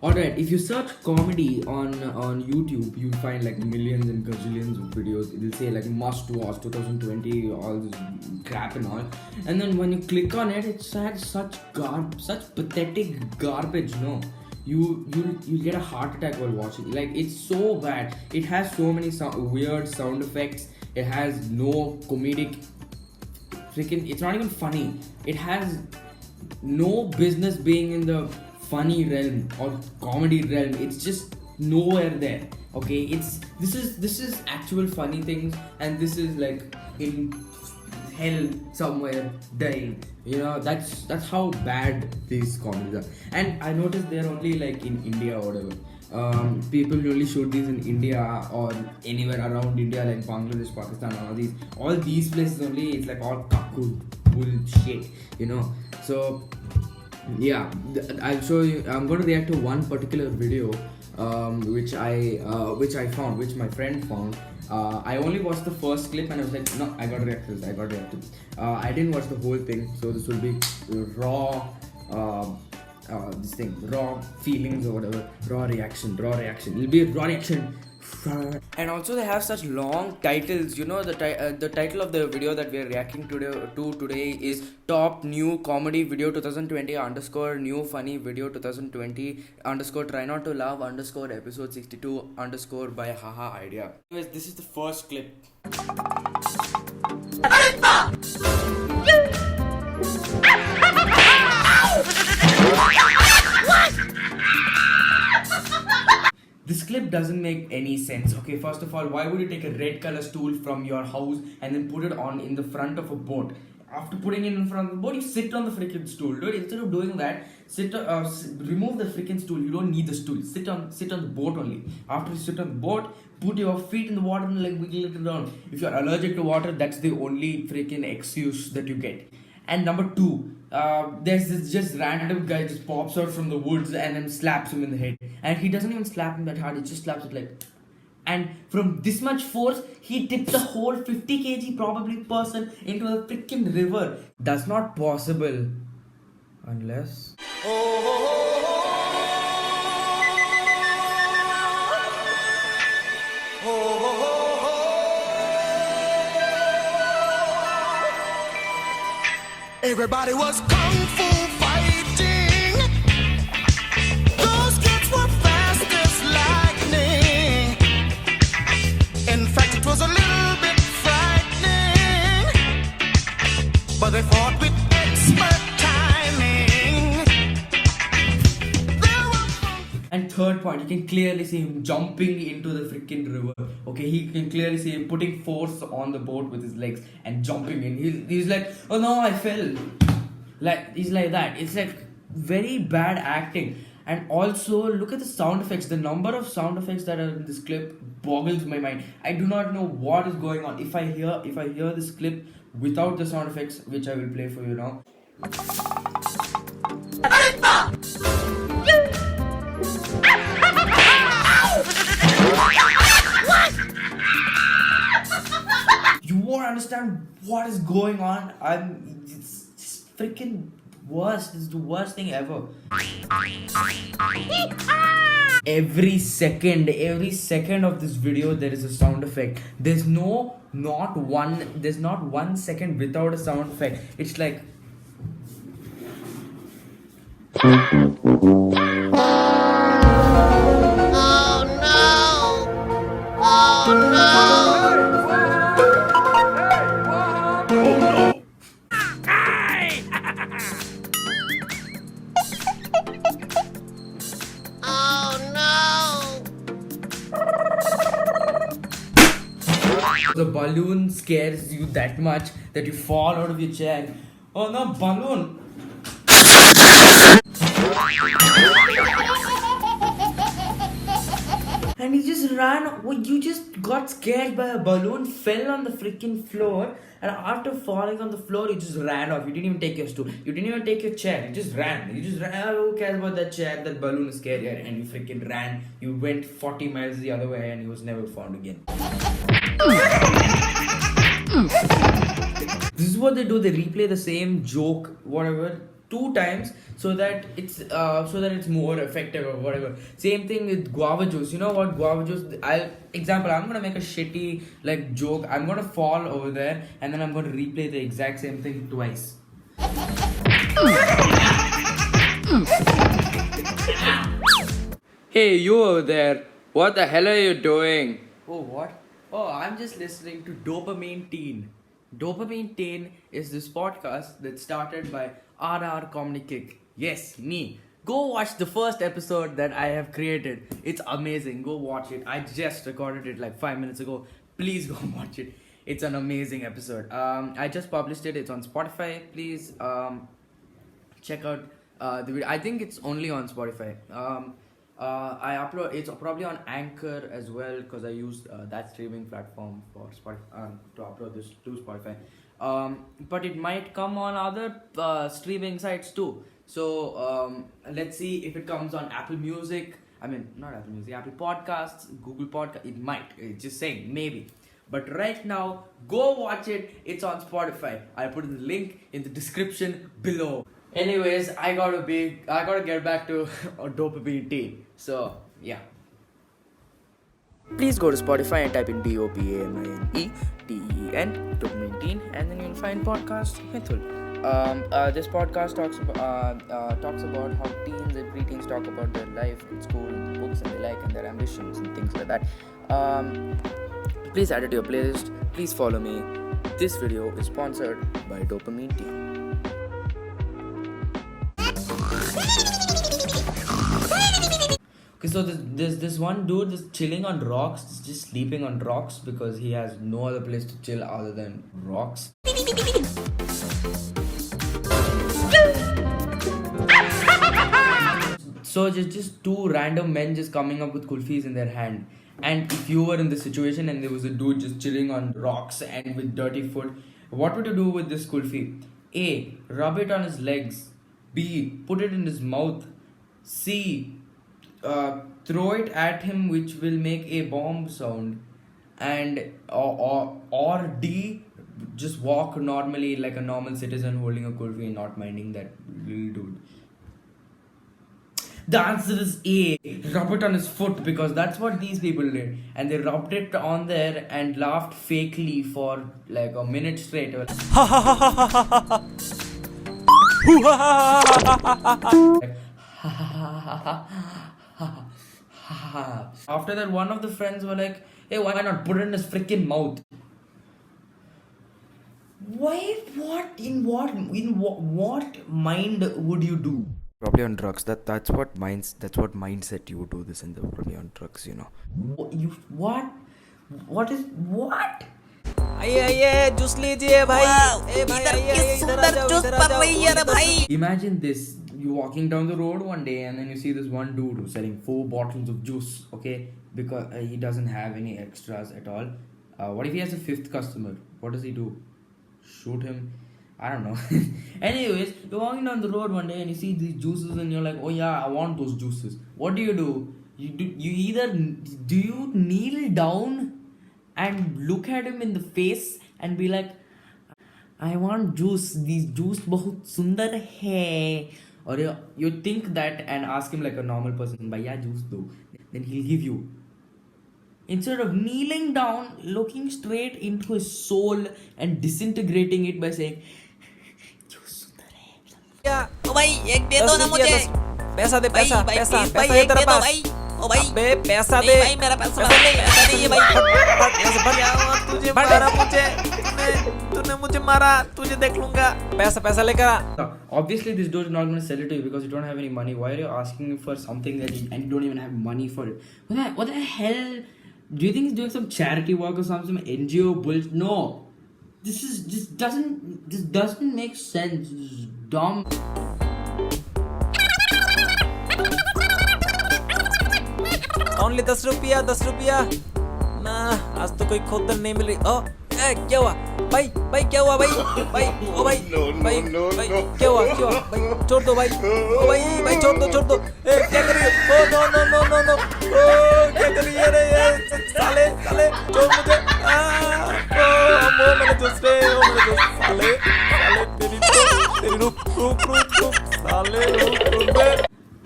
Alright, if you search comedy on YouTube, you find like millions and gazillions of videos. It'll say like must watch 2020, all this crap and all. And then when you click on it, it's had such pathetic garbage. No, you get a heart attack while watching. Like it's so bad. It has so many weird sound effects. It has no comedic. Freaking, it's not even funny. It has no business being in the funny realm or comedy realm. It's just nowhere there. Okay, it's this is actual funny things, and this is like in hell somewhere dying. That's how bad these comedies are. And I noticed they're only like in India or whatever. People only shoot these in India or anywhere around India, like Bangladesh, Pakistan, all these places only. It's like all kakul bullshit, So yeah, I'll show you. I'm going to react to one particular video, which my friend found. I only watched the first clip and I was like, no, I gotta react to this. I didn't watch the whole thing, so this will be raw. Raw feelings or whatever, raw reaction. It'll be a raw reaction. And also they have such long titles. The title of the video that we are reacting to today is top new comedy video 2020 underscore new funny video 2020 underscore try not to laugh underscore episode 62 underscore by haha idea. Anyways, this is the first clip. This clip doesn't make any sense. Okay, first of all, why would you take a red color stool from your house and then put it on in the front of a boat? After putting it in front of the boat, you sit on the freaking stool, dude. Instead of doing that, remove the freaking stool. You don't need the stool. Sit on the boat only. After you sit on the boat, put your feet in the water and like wiggle it around. If you're allergic to water, that's the only freaking excuse that you get. And number two, there's this just random guy just pops out from the woods and then slaps him in the head. And he doesn't even slap him that hard, he just slaps it like. And from this much force, he tips a whole 50 kg probably person into a freaking river. That's not possible. Unless... Everybody was kung fu fighting. Those kids were fast as lightning. In fact, it was a little bit frightening, but they fought with expert timing. And third point, you can clearly see him jumping into the freaking river. Okay, he can clearly see him putting force on the boat with his legs and jumping in. He's like, oh no, I fell. Like, he's like that. It's like very bad acting. And also, look at the sound effects. The number of sound effects that are in this clip boggles my mind. I do not know what is going on. If I hear this clip without the sound effects, which I will play for you now. You won't understand what is going on. It's just freaking worst. It's the worst thing ever. Every second of this video there is a sound effect. There's not one second without a sound effect. It's like the balloon scares you that much that you fall out of your chair. Oh no, balloon! And he just ran. Well, you just got scared by a balloon, fell on the freaking floor, and after falling on the floor, you just ran off. You didn't even take your stool. You didn't even take your chair. You just ran. Who cares about that chair? That balloon is scary, and you freaking ran. You went 40 miles the other way, and he was never found again. This is what they do. They replay the same joke, whatever, 2 times so that it's more effective or whatever. Same thing with guava juice. You know what guava juice? I'm gonna make a shitty like joke. I'm gonna fall over there and then I'm gonna replay the exact same thing twice. Hey, you over there. What the hell are you doing? Oh, what? Oh, I'm just listening to Dopamine Teen. Dopamine Teen is this podcast that started by RR Comedy Kick. Yes, me. Go watch the first episode that I have created. It's amazing. Go watch it. I just recorded it like 5 minutes ago. Please go watch it. It's an amazing episode. I just published it. It's on Spotify. Please check out the video. I think it's only on Spotify. I upload. It's probably on Anchor as well because I used that streaming platform for Spotify to upload this to Spotify. But it might come on other streaming sites too. So let's see if it comes on Apple Music. I mean, not Apple Music, Apple Podcasts, Google Podcast. It might. It's just saying maybe. But right now, go watch it. It's on Spotify. I'll put the link in the description below. Anyways, I gotta get back to Dopamine Teen. So yeah. Please go to Spotify and type in DOPAMINE TEEN Dopamine Teen, and then you'll find podcast Mithul. This podcast talks about how teens and preteens talk about their life in school, the books and they like, and their ambitions and things like that. Please add it to your playlist. Please follow me. This video is sponsored by Dopamine Teen. Okay, so there's this one dude that's chilling on rocks, just sleeping on rocks because he has no other place to chill other than rocks. So just two random men just coming up with kulfis in their hand. And if you were in this situation and there was a dude just chilling on rocks and with dirty foot, what would you do with this kulfi? A. Rub it on his legs. B. Put it in his mouth. C. Throw it at him, which will make a bomb sound. And or D. Just walk normally like a normal citizen holding a kulfi and not minding that little dude. The answer is A. Rub it on his foot, because that's what these people did. And they rubbed it on there and laughed fakely for like a minute straight. Like, after that, one of the friends were like, hey, why not put it in his freaking mouth? Why? What mind would you do? Probably on drugs. That's what mindset you would do this in. Probably on drugs, you know. What? What is what? आइए juice लीजिए भाई ए भाई आइए सुंदर juice बन रही है रे भाई. Imagine this: you're walking down the road one day and then you see this one dude who's selling 4 bottles of juice. Okay, because he doesn't have any extras at all. What if he has a 5th customer? What does he do? Shoot him? I don't know. Anyways, you're walking down the road one day and you see these juices and you're like, oh yeah, I want those juices. What do? You either kneel down and look at him in the face and be like, I want juice. These juice bahut sundar hai. Or you think that and ask him like a normal person, bhaiya juice do. Then he'll give you. Instead of kneeling down, looking straight into his soul and disintegrating it by saying, ओ भाई एक दे दो ना मुझे. पैसा दे पैसा पैसा पैसा है तेरे पास. ओ भाई अबे पैसा दे भाई मेरा पैसा नहीं है भाई. ऐसे भर यार तुझे मारा तूने मुझे मारा तुझे देख लूंगा. पैसा लेकर आ. Obviously this dude is not going to sell it to you because you don't have any money. Why are you asking for something and you don't even have money for it? What the hell? Do you think he's doing some charity work or some NGO bullshit? No. This doesn't make sense. This is dumb. Only 10 रुपया ना. आज तो कोई खोदन नहीं मिल रही. ओ क्या हुआ भाई क्या हुआ भाई ओ भाई क्या हुआ भाई छोड़ दो भाई. ओ भाई छोड़ दो. ए क्या कर रही हो? ओ नो ओ क्या कर रही है रे ये साले छोड़ मुझे. ओ मेरे दोस्त साले तेरी रुक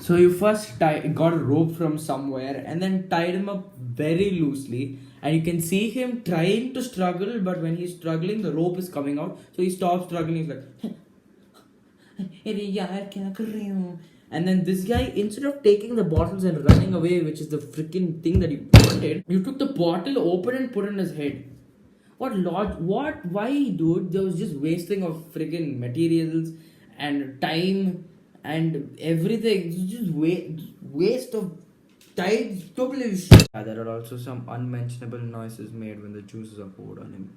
So you first got a rope from somewhere and then tied him up very loosely, and you can see him trying to struggle, but when he's struggling, the rope is coming out. So he stops struggling. He's like, and then this guy, instead of taking the bottles and running away, which is the freaking thing that you wanted, you took the bottle, opened and put it in his head. What? Why, dude? There was just wasting of freaking materials and time and everything. It's just waste of time. Totally. There are also some unmentionable noises made when the juices are poured on him.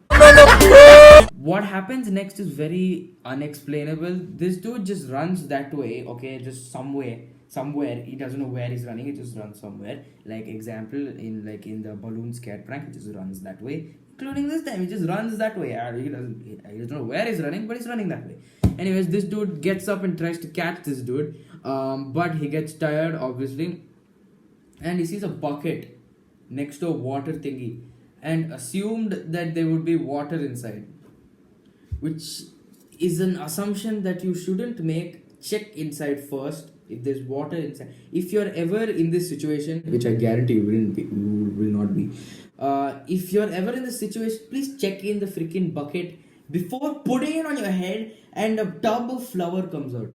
What happens next is very unexplainable. This dude just runs that way, okay, just somewhere. He doesn't know where he's running. He just runs somewhere. Like example, in the balloon scared prank, he just runs that way. Including this time, he just runs that way. He doesn't know where he's running, but he's running that way. Anyways, this dude gets up and tries to catch this dude, but he gets tired, obviously, and he sees a bucket next to a water thingy, and assumed that there would be water inside, which is an assumption that you shouldn't make. Check inside first if there's water inside. If you're ever in this situation, which I guarantee you will not be, if you're ever in this situation, please check in the freaking bucket before putting it on your head and a tub of flour comes out.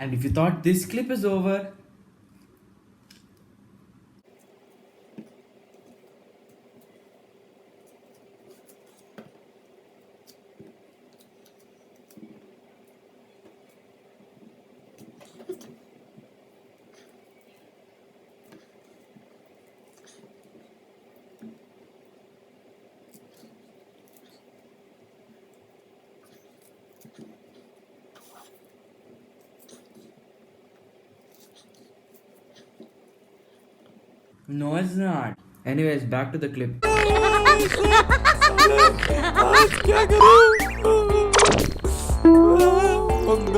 And if you thought this clip is over, no, it's not. Anyways, back to the clip.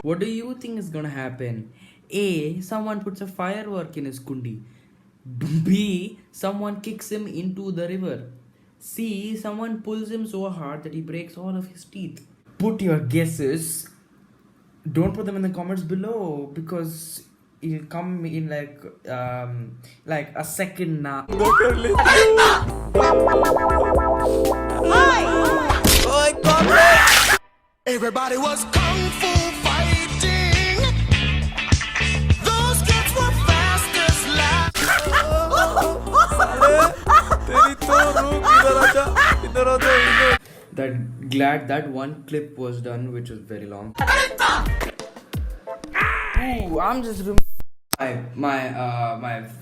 What do you think is gonna happen? A. Someone puts a firework in his kundi. B. Someone kicks him into the river. C. Someone pulls him so hard that he breaks all of his teeth. Put your guesses. Don't put them in the comments below because it'll come in like a second now. Everybody was kung fu fighting. Those kids were fast as Glad that one clip was done, which was very long. Ooh, I'm just my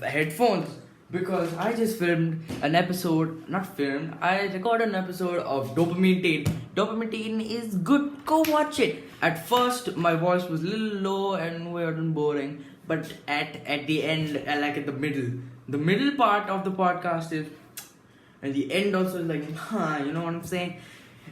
headphones because I just filmed an episode. Not filmed. I recorded an episode of Dopamine Teen. Dopamine Teen is good. Go watch it. At first, my voice was a little low and weird and boring, but at the end, like at the middle part of the podcast is, and the end also is like, you know what I'm saying?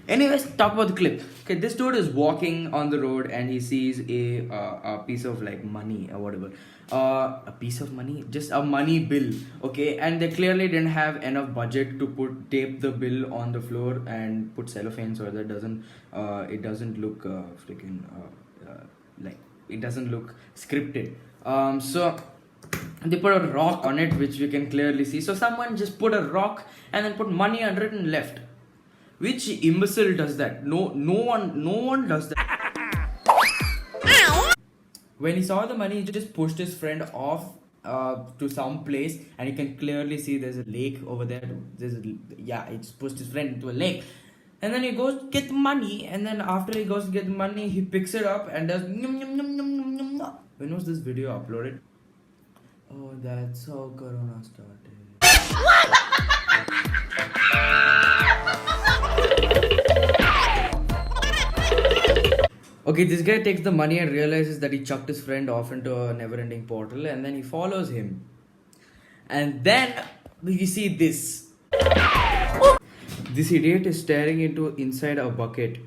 Anyways, talk about the clip. Okay, this dude is walking on the road and he sees a piece of like money or whatever. A piece of money, just a money bill. Okay, and they clearly didn't have enough budget to tape the bill on the floor and put cellophane so that it doesn't look like it doesn't look scripted. So they put a rock on it, which we can clearly see. So someone just put a rock and then put money under it and left. Which imbecile does that? No one does that. When he saw the money, he just pushed his friend off to some place, and you can clearly see there's a lake over there. He just pushed his friend into a lake, and then he goes to get the money, and then after he goes to get the money, he picks it up and does nyum, nyum, nyum, nyum, nyum, nyum. When was this video uploaded? Oh, that's how Corona started. Okay, this guy takes the money and realizes that he chucked his friend off into a never-ending portal, and then he follows him. And then we see this. This idiot is staring inside a bucket.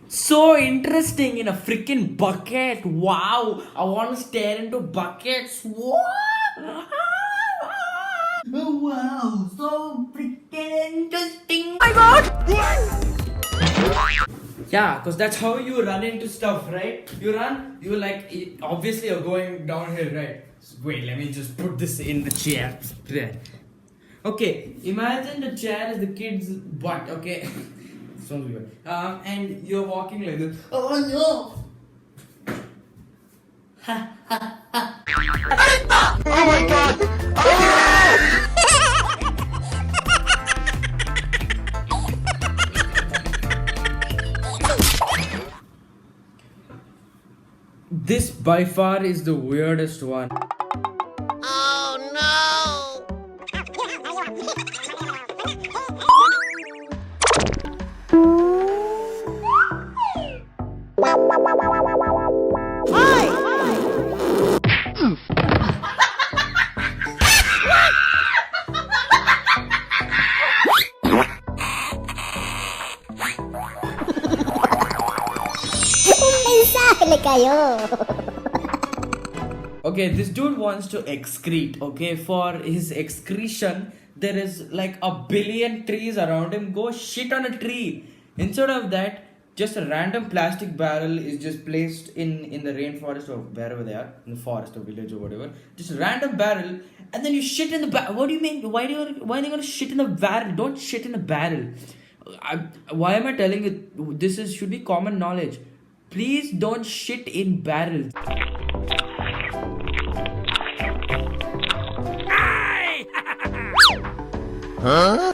So interesting, in a freaking bucket. Wow, I want to stare into buckets. Wow, wow, so freaking interesting. Oh my god! Yeah, because that's how you run into stuff, right? You like, obviously you're going downhill, right? So wait, let me just put this in the chair. There. Okay, imagine the chair is the kid's butt, okay? Sounds weird. And you're walking like this. Oh no! This by far is the weirdest one. mensaje le cayó. Okay, this dude wants to excrete. Okay, for his excretion, there is like a billion trees around him. Go shit on a tree. Instead of that, just a random plastic barrel is just placed in the rainforest or wherever they are, in the forest or village or whatever. Just a random barrel, and then you shit in the barrel. What do you mean? Why are they gonna shit in the barrel? Don't shit in the barrel. Why am I telling you? This should be common knowledge. Please don't shit in barrels. Un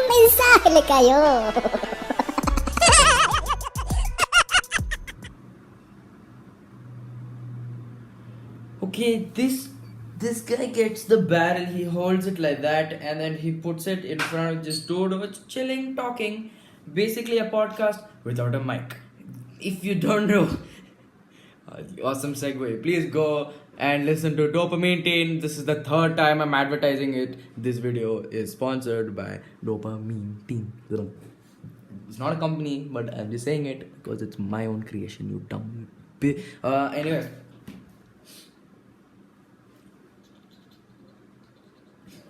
mensaje le cayó. Okay, this guy gets the barrel, he holds it like that, and then he puts it in front of this dude who's chilling, talking. Basically a podcast without a mic. If you don't know, awesome segue. Please go and listen to Dopamine Teen. This is the third time I'm advertising it. This video is sponsored by Dopamine Teen. It's not a company, but I'm just saying it because it's my own creation, you dumb anyways.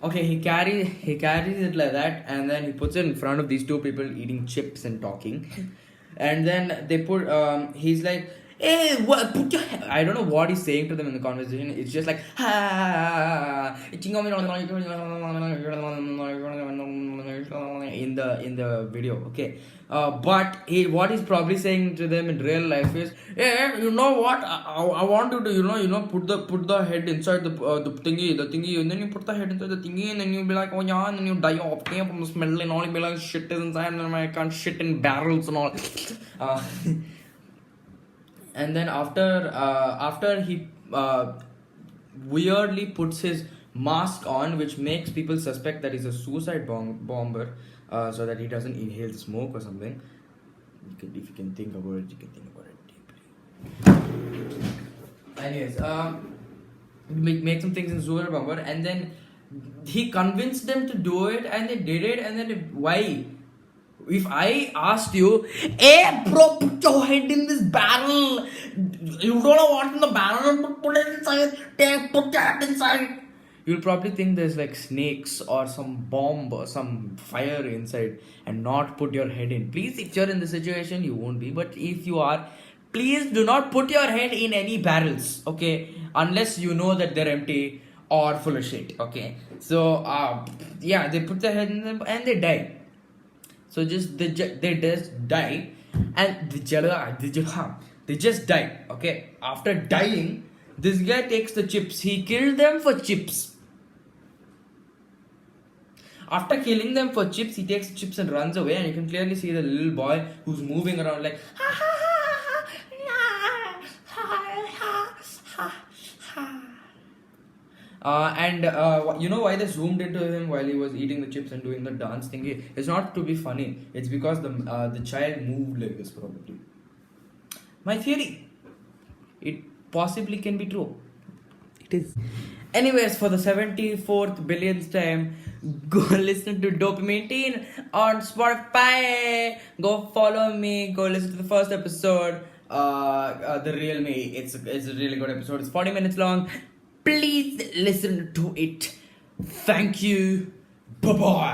Okay, he carries it like that, and then he puts it in front of these two people eating chips and talking, and then they put he's like, hey, what? Put your I don't know what he's saying to them in the conversation. It's just like in the video, okay. But what he's probably saying to them in real life is, hey, you know what? I want you to put the head inside the thingy, and then you put the head inside the thingy, and then you'll be like, oh yeah, and then you die off from the smell and all. You'll be like, shit is inside, and I can't shit in barrels and all. And then after he weirdly puts his mask on, which makes people suspect that he's a suicide bomber, so that he doesn't inhale the smoke or something. If you can think about it, you can think about it deeply. Anyways, make some things in suicide bomber, and then he convinced them to do it, and they did it, and then why? If I asked you, hey bro, put your head in this barrel. You don't know what's in the barrel, put it inside. Put your head inside. You'll probably think there's like snakes or some bomb or some fire inside, and not put your head in. Please, if you're in the situation, you won't be. But if you are, please do not put your head in any barrels, okay? Unless you know that they're empty or full of shit, okay? So, yeah, they put their head in them and they die. So they just die, and they just die. Okay. After dying, this guy takes the chips. He killed them for chips. After killing them for chips, he takes the chips and runs away, and you can clearly see the little boy who's moving around like You know why they zoomed into him while he was eating the chips and doing the dance thingy? It's not to be funny. It's because the child moved like this probably. My theory. It possibly can be true. It is. Anyways, for the 74th billionth time, go listen to Dopamine Teen on Spotify. Go follow me. Go listen to the first episode. The Real Me. It's a really good episode. It's 40 minutes long. Please listen to it. Thank you. Bye bye.